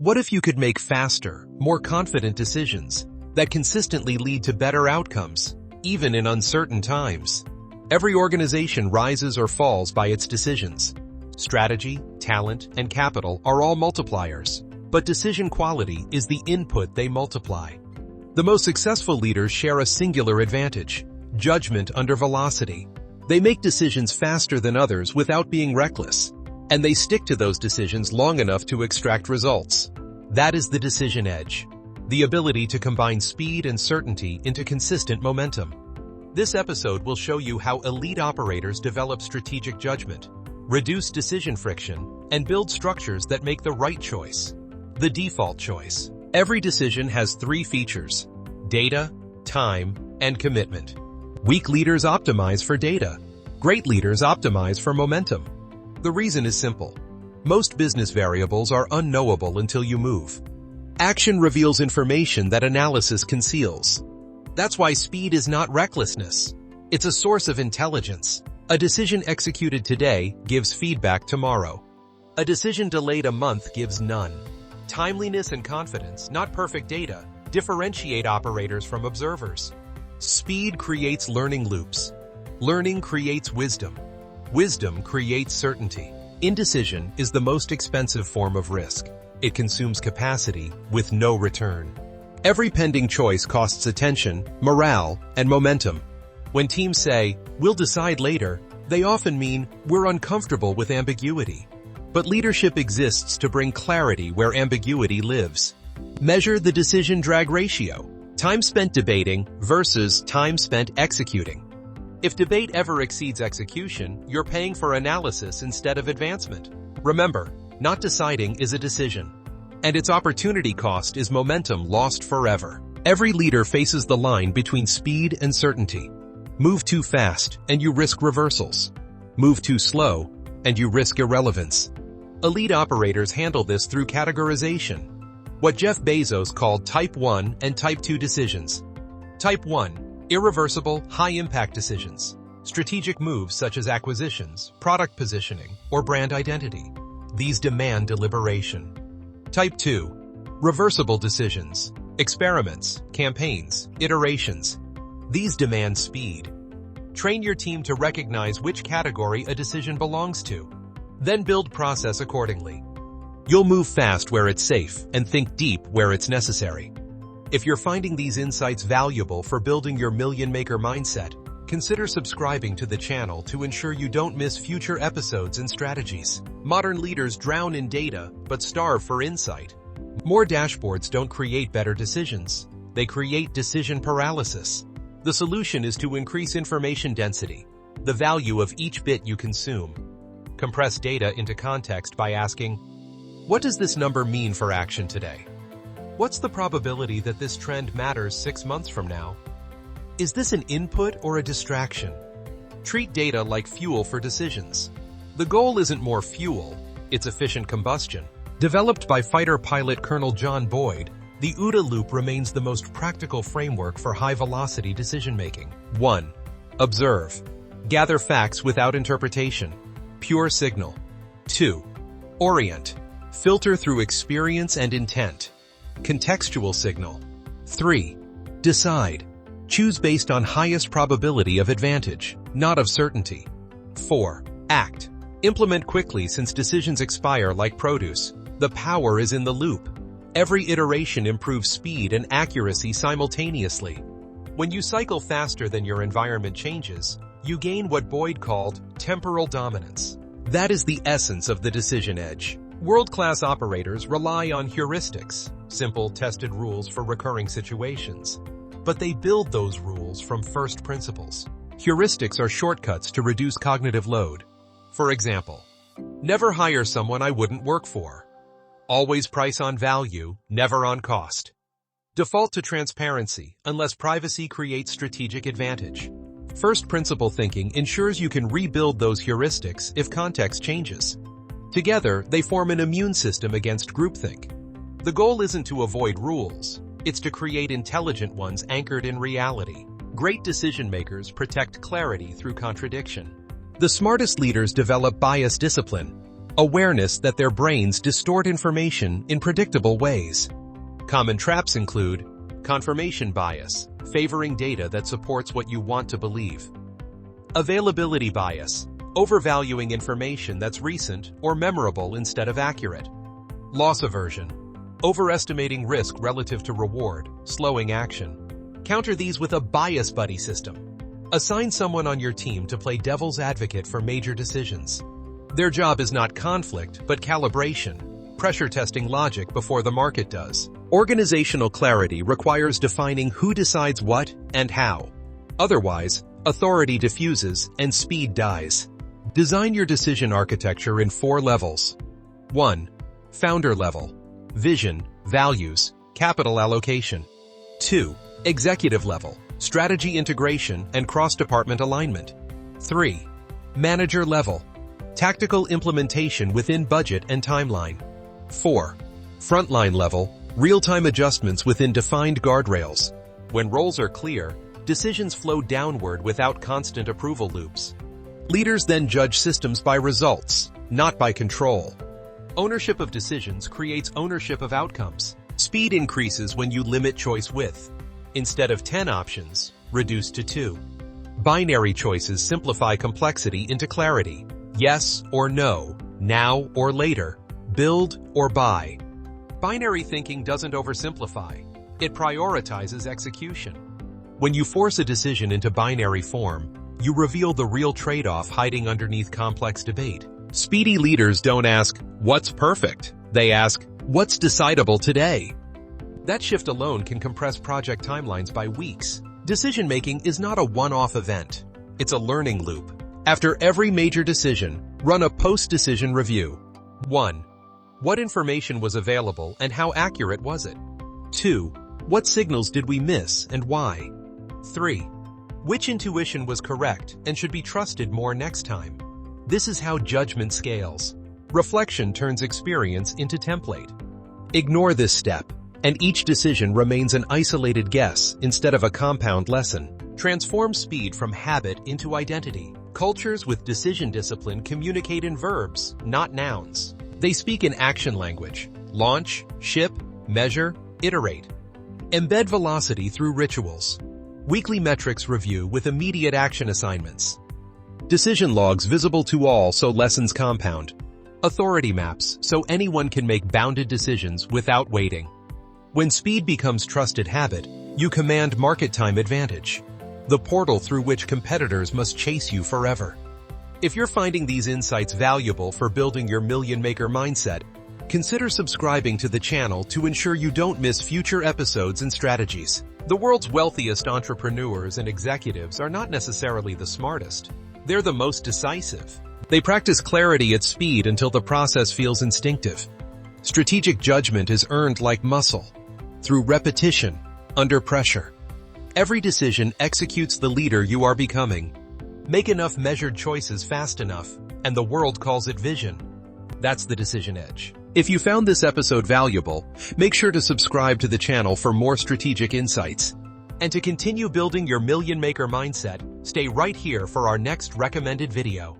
What if you could make faster, more confident decisions that consistently lead to better outcomes, even in uncertain times? Every organization rises or falls by its decisions. Strategy, talent, and capital are all multipliers, but decision quality is the input they multiply. The most successful leaders share a singular advantage: judgment under velocity. They make decisions faster than others without being reckless, and they stick to those decisions long enough to extract results. That is the decision edge, the ability to combine speed and certainty into consistent momentum. This episode will show you how elite operators develop strategic judgment, reduce decision friction, and build structures that make the right choice, the default choice. Every decision has three features: data, time, and commitment. Weak leaders optimize for data. Great leaders optimize for momentum. The reason is simple. Most business variables are unknowable until you move. Action reveals information that analysis conceals. That's why speed is not recklessness. It's a source of intelligence. A decision executed today gives feedback tomorrow. A decision delayed a month gives none. Timeliness and confidence, not perfect data, differentiate operators from observers. Speed creates learning loops. Learning creates wisdom. Wisdom creates certainty. Indecision is the most expensive form of risk. It consumes capacity with no return. Every pending choice costs attention, morale, and momentum. When teams say, "We'll decide later," they often mean, "We're uncomfortable with ambiguity." But leadership exists to bring clarity where ambiguity lives. Measure the decision drag ratio. Time spent debating versus time spent executing. If debate ever exceeds execution, you're paying for analysis instead of advancement. Remember, not deciding is a decision, and its opportunity cost is momentum lost forever. Every leader faces the line between speed and certainty. Move too fast, and you risk reversals. Move too slow, and you risk irrelevance. Elite operators handle this through categorization, what Jeff Bezos called Type 1 and Type 2 decisions. Type 1, irreversible, high-impact decisions. Strategic moves such as acquisitions, product positioning, or brand identity. These demand deliberation. Type 2, reversible decisions. Experiments, campaigns, iterations. These demand speed. Train your team to recognize which category a decision belongs to. Then build process accordingly. You'll move fast where it's safe and think deep where it's necessary. If you're finding these insights valuable for building your million-maker mindset, consider subscribing to the channel to ensure you don't miss future episodes and strategies. Modern leaders drown in data but starve for insight. More dashboards don't create better decisions. They create decision paralysis. The solution is to increase information density, the value of each bit you consume. Compress data into context by asking, what does this number mean for action today? What's the probability that this trend matters 6 months from now? Is this an input or a distraction? Treat data like fuel for decisions. The goal isn't more fuel, it's efficient combustion. Developed by fighter pilot Colonel John Boyd, the UDA Loop remains the most practical framework for high-velocity decision-making. 1. Observe. Gather facts without interpretation. Pure signal. 2. Orient. Filter through experience and intent. Contextual signal. 3. Decide. Choose based on highest probability of advantage, not of certainty. 4. Act. Implement quickly since decisions expire like produce. The power is in the loop. Every iteration improves speed and accuracy simultaneously. When you cycle faster than your environment changes, you gain what Boyd called temporal dominance. That is the essence of the decision edge. World-class operators rely on heuristics, simple, tested rules for recurring situations. But they build those rules from first principles. Heuristics are shortcuts to reduce cognitive load. For example, never hire someone I wouldn't work for. Always price on value, never on cost. Default to transparency unless privacy creates strategic advantage. First principle thinking ensures you can rebuild those heuristics if context changes. Together, they form an immune system against groupthink. The goal isn't to avoid rules. It's to create intelligent ones anchored in reality. Great decision makers protect clarity through contradiction. The smartest leaders develop bias discipline. awareness that their brains distort information in predictable ways. Common traps include confirmation bias, favoring data that supports what you want to believe. Availability bias, overvaluing information that's recent or memorable instead of accurate. Loss aversion, overestimating risk relative to reward, slowing action. Counter these with a bias buddy system. Assign someone on your team to play devil's advocate for major decisions. Their job is not conflict, but calibration, pressure testing logic before the market does. Organizational clarity requires defining who decides what and how. Otherwise, authority diffuses and speed dies. Design your decision architecture in 4 levels. 1. Founder level. Vision, values, capital allocation. 2. Executive level. Strategy integration and cross-department alignment. 3. Manager level. Tactical implementation within budget and timeline. 4. Frontline level. Real-time adjustments within defined guardrails. When roles are clear, decisions flow downward without constant approval loops. Leaders then judge systems by results, not by control. Ownership of decisions creates ownership of outcomes. Speed increases when you limit choice width. Instead of 10 options, reduce to 2. Binary choices simplify complexity into clarity. Yes or no, now or later, build or buy. Binary thinking doesn't oversimplify. It prioritizes execution. When you force a decision into binary form, you reveal the real trade-off hiding underneath complex debate. Speedy leaders don't ask, "What's perfect?" They ask, "What's decidable today?" That shift alone can compress project timelines by weeks. Decision-making is not a one-off event. It's a learning loop. After every major decision, run a post-decision review. 1. What information was available and how accurate was it? 2. What signals did we miss and why? 3. Which intuition was correct and should be trusted more next time? This is how judgment scales. Reflection turns experience into template. Ignore this step, and each decision remains an isolated guess instead of a compound lesson. Transform speed from habit into identity. Cultures with decision discipline communicate in verbs, not nouns. They speak in action language. Launch, ship, measure, iterate. Embed velocity through rituals. Weekly metrics review with immediate action assignments. Decision logs visible to all so lessons compound. Authority maps so anyone can make bounded decisions without waiting. When speed becomes trusted habit, you command market time advantage, the portal through which competitors must chase you forever. If you're finding these insights valuable for building your million-maker mindset, consider subscribing to the channel to ensure you don't miss future episodes and strategies. The world's wealthiest entrepreneurs and executives are not necessarily the smartest. They're the most decisive. They practice clarity at speed until the process feels instinctive. Strategic judgment is earned like muscle, through repetition, under pressure. Every decision executes the leader you are becoming. Make enough measured choices fast enough, and the world calls it vision. That's the decision edge. If you found this episode valuable, make sure to subscribe to the channel for more strategic insights. And to continue building your million-maker mindset, stay right here for our next recommended video.